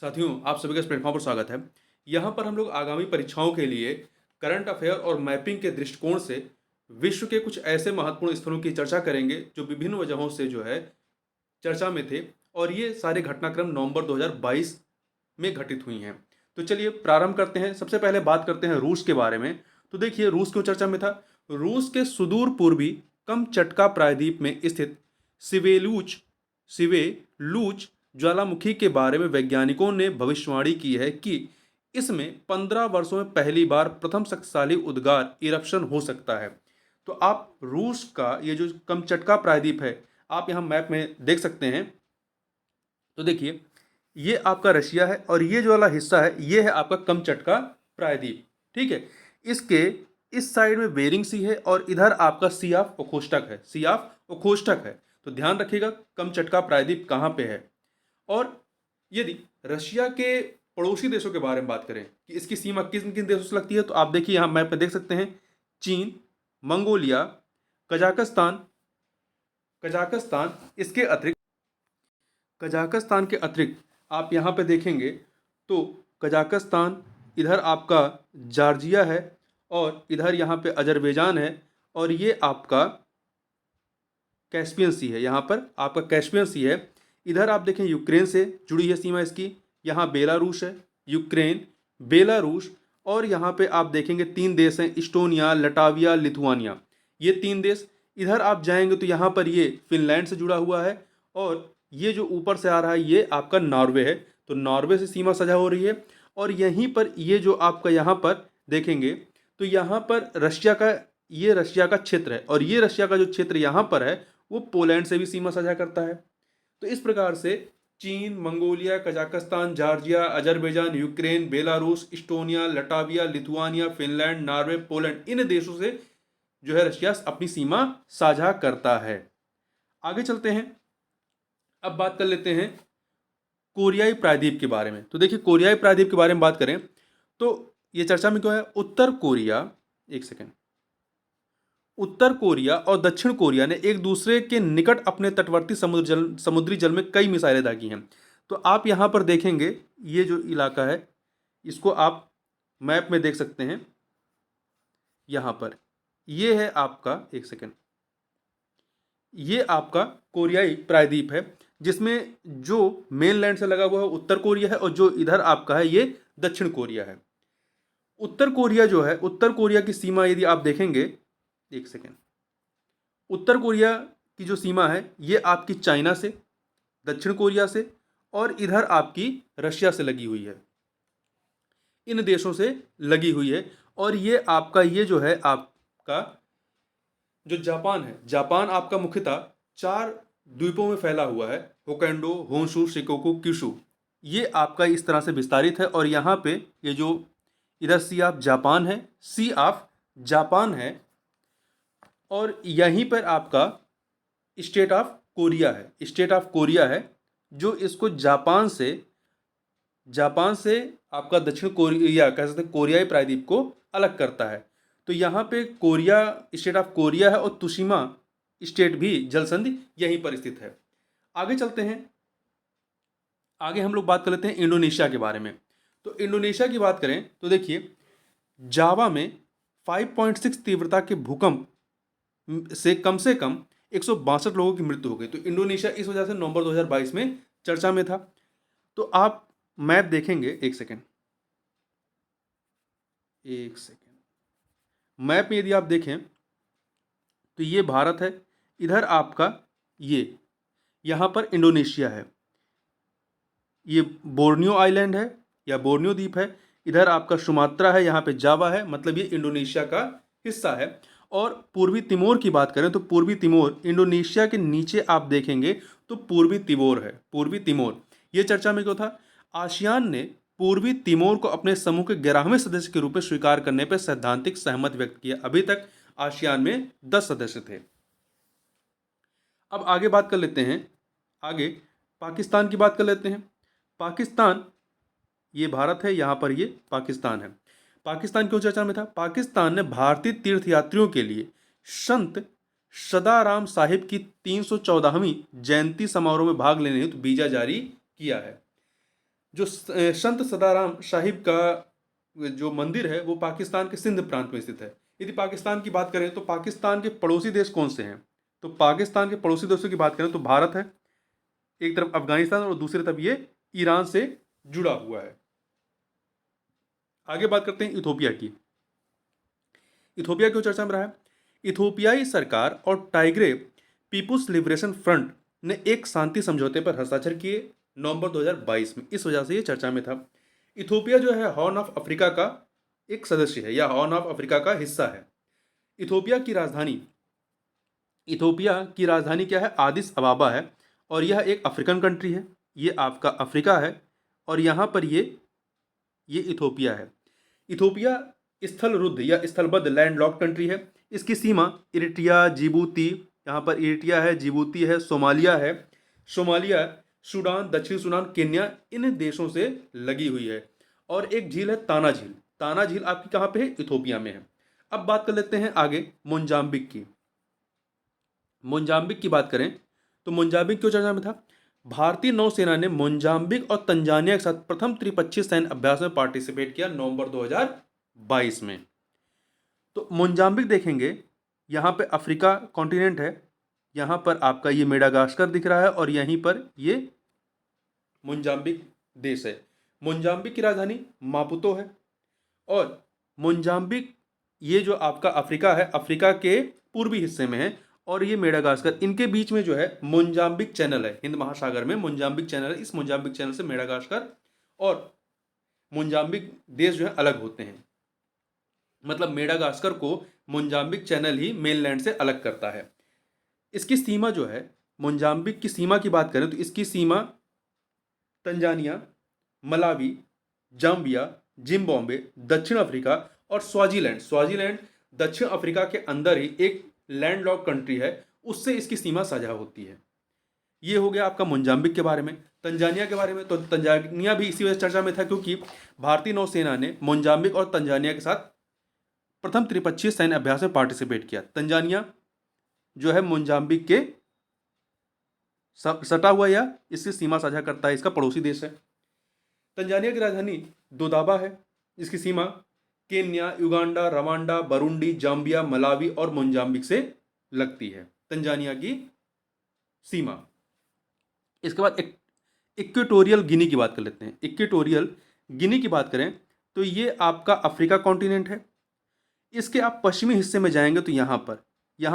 साथियों, आप सभी का इस प्लेटफॉर्म पर स्वागत है। यहाँ पर हम लोग आगामी परीक्षाओं के लिए करंट अफेयर और मैपिंग के दृष्टिकोण से विश्व के कुछ ऐसे महत्वपूर्ण स्थलों की चर्चा करेंगे जो विभिन्न वजहों से जो है चर्चा में थे, और ये सारे घटनाक्रम नवंबर 2022 में घटित हुई हैं। तो चलिए प्रारंभ करते हैं। सबसे पहले बात करते हैं रूस के बारे में। तो देखिए, रूस क्यों चर्चा में था। रूस के सुदूर पूर्वी कमचटका प्रायद्वीप में स्थित सिवेलूच सिवेलूच ज्वालामुखी के बारे में वैज्ञानिकों ने भविष्यवाणी की है कि इसमें 15 वर्षों में पहली बार प्रथम शक्तिशाली उद्गार इरप्शन हो सकता है। तो आप रूस का ये जो कमचटका प्रायद्वीप है, आप यहाँ मैप में देख सकते हैं। तो देखिए, ये आपका रशिया है और ये जो वाला हिस्सा है ये है आपका कमचटका प्रायद्वीप। ठीक है। इसके इस साइड में बेरिंग सी है और इधर आपका सी ऑफ ओखोस्टक है, सी ऑफ ओखोस्टक है। तो ध्यान रखिएगा कमचटका प्रायद्वीप कहाँ पे है। और यदि रशिया के पड़ोसी देशों के बारे में बात करें कि इसकी सीमा किन किन देशों से लगती है, तो आप देखिए यहाँ मैप में देख सकते हैं। चीन, मंगोलिया, कजाकिस्तान कजाकिस्तान इसके अतिरिक्त कजाकिस्तान के अतिरिक्त आप यहाँ पे देखेंगे तो कजाकिस्तान, इधर आपका जॉर्जिया है और इधर यहाँ पे अजरबैजान है, और ये आपका कैस्पियन सी है। यहाँ पर आपका कैस्पियन सी है। इधर आप देखें यूक्रेन से जुड़ी है सीमा इसकी। यहाँ बेलारूस है, यूक्रेन, बेलारूस, और यहाँ पे आप देखेंगे तीन देश हैं, इस्टोनिया, लटाविया, लिथुआनिया। ये तीन देश। इधर आप जाएंगे तो यहाँ पर ये फिनलैंड से जुड़ा हुआ है, और ये जो ऊपर से आ रहा है ये आपका नॉर्वे है। तो नॉर्वे से सीमा साझा हो रही है। और यहीं पर ये जो आपका यहाँ पर देखेंगे तो यहाँ पर रशिया का, ये रशिया का क्षेत्र है, और ये रशिया का जो क्षेत्र यहाँ पर है वो पोलैंड से भी सीमा साझा करता है। तो इस प्रकार से चीन, Mongolia, Kazakhstan, Georgia, Azerbaijan, Ukraine, Belarus, Estonia, Latvia, Lithuania, Finland, Norway, Poland, इन देशों से जो है रशिया अपनी सीमा साझा करता है। आगे चलते हैं। अब बात कर लेते हैं कोरियाई प्रायद्वीप के बारे में। तो देखिए, कोरियाई प्रायद्वीप के बारे में बात करें तो ये चर्चा में क्यों है। उत्तर कोरिया, एक सेकेंड, उत्तर कोरिया और दक्षिण कोरिया ने एक दूसरे के निकट अपने तटवर्ती समुद्री जल में कई मिसाइलें दागी हैं। तो आप यहाँ पर देखेंगे ये जो इलाका है इसको आप मैप में देख सकते हैं। यहाँ पर ये है आपका, एक सेकेंड, ये आपका कोरियाई प्रायद्वीप है, जिसमें जो मेनलैंड से लगा हुआ है उत्तर कोरिया है, और जो इधर आपका है ये दक्षिण कोरिया है। उत्तर कोरिया जो है, उत्तर कोरिया की सीमा यदि आप देखेंगे, एक सेकेंड, उत्तर कोरिया की जो सीमा है ये आपकी चाइना से, दक्षिण कोरिया से, और इधर आपकी रशिया से लगी हुई है। इन देशों से लगी हुई है। और ये आपका ये जो है आपका जो जापान है, जापान आपका मुख्यतः 4 द्वीपों में फैला हुआ है, होकैंडो, होंशु, शिकोकू, क्यूशु। ये आपका इस तरह से विस्तारित है। और यहाँ पे ये जो इधर सी ऑफ जापान है, सी ऑफ जापान है, और यहीं पर आपका स्टेट ऑफ कोरिया है, स्टेट ऑफ कोरिया है, जो इसको जापान से आपका दक्षिण कोरिया कह सकते हैं, कोरियाई प्रायद्वीप को अलग करता है। तो यहाँ पे कोरिया, स्टेट ऑफ कोरिया है, और तुशिमा स्टेट भी जल संधि यहीं पर स्थित है। आगे चलते हैं। आगे हम लोग बात कर लेते हैं इंडोनेशिया के बारे में। तो इंडोनेशिया की बात करें तो देखिए, जावा में 5.6 तीव्रता के भूकंप से कम 162 लोगों की मृत्यु हो गई। तो इंडोनेशिया इस वजह से नवंबर 2022 में चर्चा में था। तो आप मैप देखेंगे, एक सेकेंड, मैप में यदि आप देखें तो ये भारत है, इधर आपका ये यहाँ पर इंडोनेशिया है, ये बोर्नियो आइलैंड है या बोर्नियो द्वीप है, इधर आपका सुमात्रा है, यहाँ पे जावा है, मतलब ये इंडोनेशिया का हिस्सा है। और पूर्वी तिमोर की बात करें तो पूर्वी तिमोर इंडोनेशिया के नीचे आप देखेंगे तो पूर्वी तिमोर है, पूर्वी तिमोर। ये चर्चा में क्यों था। आसियान ने पूर्वी तिमोर को अपने समूह के 11वें सदस्य के रूप में स्वीकार करने पर सैद्धांतिक सहमति व्यक्त किया। अभी तक आसियान में 10 सदस्य थे। अब आगे बात कर लेते हैं, आगे पाकिस्तान की बात कर लेते हैं। पाकिस्तान, ये भारत है, यहाँ पर ये पाकिस्तान है। पाकिस्तान क्यों चर्चा में था। पाकिस्तान ने भारतीय तीर्थयात्रियों के लिए संत सदाराम साहिब की 314वीं जयंती समारोह में भाग लेने हेतु वीजा जारी किया है। जो संत सदाराम साहिब का जो मंदिर है वो पाकिस्तान के सिंध प्रांत में स्थित है। यदि पाकिस्तान की बात करें तो पाकिस्तान के पड़ोसी देश कौन से हैं? तो पाकिस्तान के पड़ोसी देशों की बात करें तो भारत है, एक तरफ अफगानिस्तान और दूसरी तरफ ये ईरान से जुड़ा हुआ है। आगे बात करते हैं इथोपिया की। इथोपिया क्यों चर्चा में रहा है? इथोपियाई सरकार और टाइग्रे पीपुल्स लिबरेशन फ्रंट ने एक शांति समझौते पर हस्ताक्षर किए नवंबर 2022 में, इस वजह से ये चर्चा में था। इथोपिया जो है हॉर्न ऑफ अफ्रीका का एक सदस्य है या हॉर्न ऑफ अफ्रीका का हिस्सा है। इथोपिया की राजधानी क्या है? आदिस अबाबा है और यह एक अफ्रीकन कंट्री है। ये आपका अफ्रीका है और यहाँ पर ये इथोपिया है। इथोपिया स्थलरुद्ध या स्थलबद्ध लैंडलॉक्ड कंट्री है। इसकी सीमा इरिट्रिया, जिबूती, यहाँ पर इरिट्रिया है, जिबूती है, सोमालिया, सूडान, दक्षिण सूडान, केन्या, इन देशों से लगी हुई है। और एक झील है ताना झील। ताना झील आपकी कहाँ पे है? इथोपिया में है। अब बात कर लेते हैं आगे मोजाम्बिक की। मोजाम्बिक की बात करें तो मोजाम्बिक क्यों चर्चा में था? भारतीय नौसेना ने मोजाम्बिक और तंजानिया के साथ प्रथम त्रिपक्षीय सैन्य अभ्यास में पार्टिसिपेट किया नवंबर 2022 में। तो मोजाम्बिक देखेंगे, यहाँ पे अफ्रीका कॉन्टिनेंट है, यहाँ पर आपका ये मेडागास्कर दिख रहा है और यहीं पर ये मोजाम्बिक देश है। मोजाम्बिक की राजधानी मापुतो है और मोजाम्बिक ये जो आपका अफ्रीका है, अफ्रीका के पूर्वी हिस्से में है और ये मेडागास्कर, इनके बीच में जो है मोजाम्बिक चैनल है, हिंद महासागर में मोजाम्बिक चैनल है। इस मोजाम्बिक चैनल से मेडागास्कर और मोजाम्बिक देश जो है अलग होते हैं। मतलब मेडागास्कर को मोजाम्बिक चैनल ही मेनलैंड से अलग करता है। इसकी सीमा जो है, मोजाम्बिक की सीमा की बात करें तो इसकी सीमा तंजानिया, मलावी, जाम्बिया, जिम्बाब्वे, दक्षिण अफ्रीका और स्वाजीलैंड दक्षिण अफ्रीका के अंदर ही एक लैंडलॉक कंट्री है, उससे इसकी सीमा साझा होती है। ये हो गया आपका मोजाम्बिक के बारे में। तंजानिया के बारे में, तो तंजानिया भी इसी वजह से चर्चा में था क्योंकि भारतीय नौसेना ने मोजाम्बिक और तंजानिया के साथ प्रथम त्रिपक्षीय सैन्य अभ्यास में पार्टिसिपेट किया। तंजानिया जो है मोजाम्बिक के सटा हुआ या इससे सीमा साझा करता है, इसका पड़ोसी देश है। तंजानिया की राजधानी दोदाबा है। इसकी सीमा Kenya, Uganda, Rwanda, Burundi, Zambia, Malawi और मोजाम्बिक से लगती है, तंजानिया की सीमा। इसके बाद इक्वेटोरियल गिनी की बात कर लेते हैं। इक्वेटोरियल गिनी की बात करें तो ये आपका अफ्रीका कॉन्टिनेंट है। इसके आप पश्चिमी हिस्से में जाएंगे तो यहाँ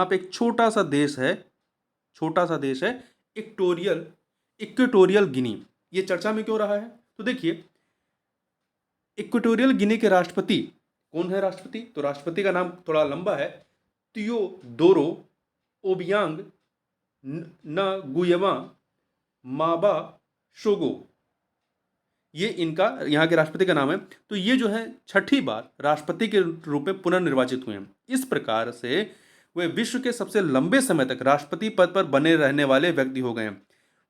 पे एक छोटा सा देश है इक्वेटोरियल गिनी। ये चर्चा में क्यों रहा है? तो देखिए, इक्वेटोरियल गिनी के राष्ट्रपति कौन है? तो राष्ट्रपति का नाम थोड़ा लंबा है, तियोदोरो ओबियांग नगुयेवा माबा शोगो, ये इनका यहाँ के राष्ट्रपति का नाम है। तो ये जो है छठी बार राष्ट्रपति के रूप में पुनर्निर्वाचित हुए हैं। इस प्रकार से वे विश्व के सबसे लंबे समय तक राष्ट्रपति पद पर बने रहने वाले व्यक्ति हो गए हैं।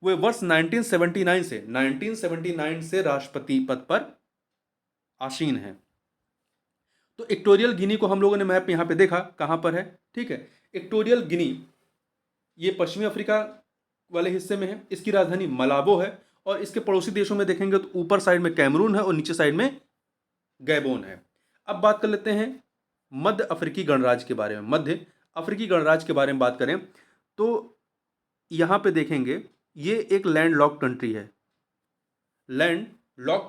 वे वर्ष 1979 से राष्ट्रपति पद पर आसीन हैं। तो इक्वेटोरियल गिनी को हम लोगों ने मैप यहाँ पे देखा, कहाँ पर है, ठीक है। इक्वेटोरियल गिनी ये पश्चिमी अफ्रीका वाले हिस्से में है। इसकी राजधानी मलाबो है और इसके पड़ोसी देशों में देखेंगे तो ऊपर साइड में कैमरून है और नीचे साइड में गैबोन है। अब बात कर लेते हैं मध्य अफ्रीकी गणराज्य के बारे में। मध्य अफ्रीकी गणराज्य के बारे में बात करें तो यहाँ पे देखेंगे ये एक लैंड लॉक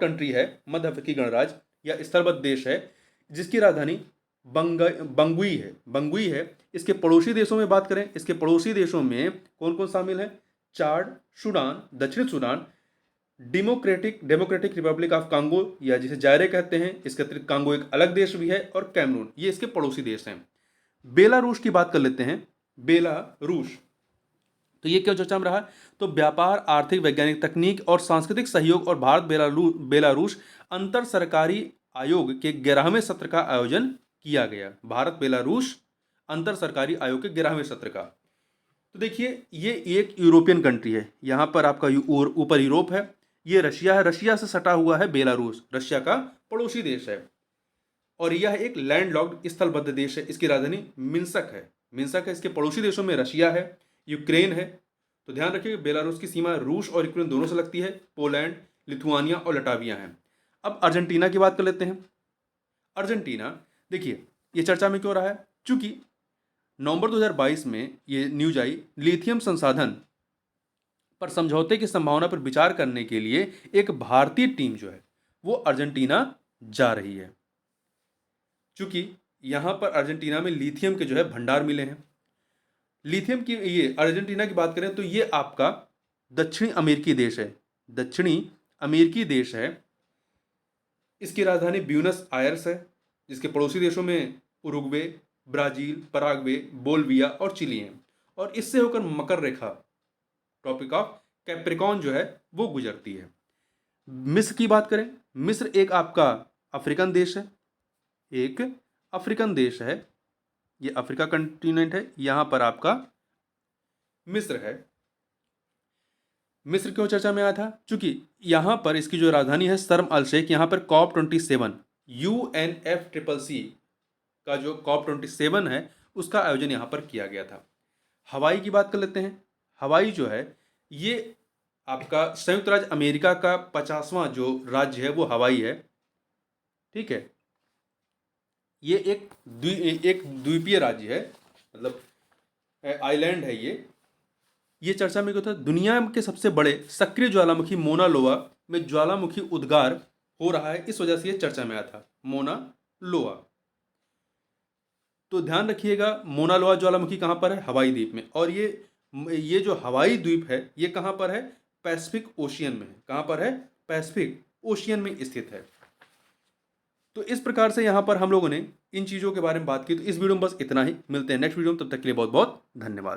कंट्री है, मध्य अफ्रीकी गणराज्य या स्थलबद्ध देश है, जिसकी राजधानी बंगुई है। इसके पड़ोसी देशों में बात करें, इसके पड़ोसी देशों में कौन कौन शामिल है? चाड, सूडान, दक्षिण Sudan, democratic Republic of Congo या जिसे जायरे कहते हैं, इसके अतिरिक्त कांगो एक अलग देश भी है, और कैमरून, ये इसके पड़ोसी देश हैं। बेलारूस की बात कर लेते हैं। बेलारूस तो ये क्यों चर्चा में रहा? तो व्यापार, आर्थिक, वैज्ञानिक, तकनीक और सांस्कृतिक सहयोग और भारत बेलारूस अंतर सरकारी आयोग के 11वें सत्र का आयोजन किया गया। भारत बेलारूस अंतर सरकारी आयोग के 11वें सत्र का। तो देखिए, ये एक यूरोपियन कंट्री है। यहाँ पर आपका ऊपर यूरोप है, ये रशिया है, रशिया से सटा हुआ है बेलारूस, रशिया का पड़ोसी देश है। और यह एक लैंडलॉक्ड स्थलबद्ध देश है। इसकी राजधानी मिन्स्क है। इसके पड़ोसी देशों में रशिया है, यूक्रेन है। तो ध्यान रखिए, बेलारूस की सीमा रूस और यूक्रेन दोनों से लगती है। पोलैंड, लिथुआनिया और लटाविया हैं। अब अर्जेंटीना की बात कर लेते हैं। अर्जेंटीना, देखिए ये चर्चा में क्यों रहा है, चूंकि नवंबर 2022 में ये न्यूज आई, लिथियम संसाधन पर समझौते की संभावना पर विचार करने के लिए एक भारतीय टीम जो है वो अर्जेंटीना जा रही है। चूंकि यहां पर अर्जेंटीना में लिथियम के जो है भंडार मिले हैं। लिथियम की, ये अर्जेंटीना की बात करें तो ये आपका दक्षिणी अमेरिकी देश है, दक्षिणी अमेरिकी देश है। इसकी राजधानी ब्यूनस आयर्स है, जिसके पड़ोसी देशों में उरुग्वे, ब्राजील, पराग्वे, बोल्विया और चिली हैं। और इससे होकर मकर रेखा, ट्रॉपिक ऑफ कैप्रिकॉन जो है वो गुजरती है। मिस्र की बात करें, मिस्र एक आपका अफ्रीकन देश है, एक अफ्रीकन देश है, ये अफ्रीका कंटिनेंट है, यहां पर आपका मिस्र है। मिस्र क्यों चर्चा में आया था, चूंकि यहां पर इसकी जो राजधानी है शर्म अल शेख, यहां पर COP27 UNFCCC का जो COP27 है उसका आयोजन यहां पर किया गया था। हवाई की बात कर लेते हैं। हवाई जो है ये आपका संयुक्त राज्य अमेरिका का 50वां जो राज्य है वो हवाई है, ठीक है। ये एक द्वीपीय राज्य है, मतलब आइलैंड है ये चर्चा में क्यों था, दुनिया के सबसे बड़े सक्रिय ज्वालामुखी मोना लोआ में ज्वालामुखी उद्गार हो रहा है, इस वजह से ये चर्चा में आया था, मोना लोआ। तो ध्यान रखिएगा, मोना लोआ ज्वालामुखी कहाँ पर है, हवाई द्वीप में। और ये जो हवाई द्वीप है ये कहाँ पर है, पैसिफिक ओशियन में है। कहाँ पर है, पैसिफिक ओशियन में स्थित है। तो इस प्रकार से यहाँ पर हम लोगों ने इन चीज़ों के बारे में बात की। तो इस वीडियो में बस इतना ही, मिलते हैं नेक्स्ट वीडियो में, तब तक के लिए बहुत बहुत धन्यवाद।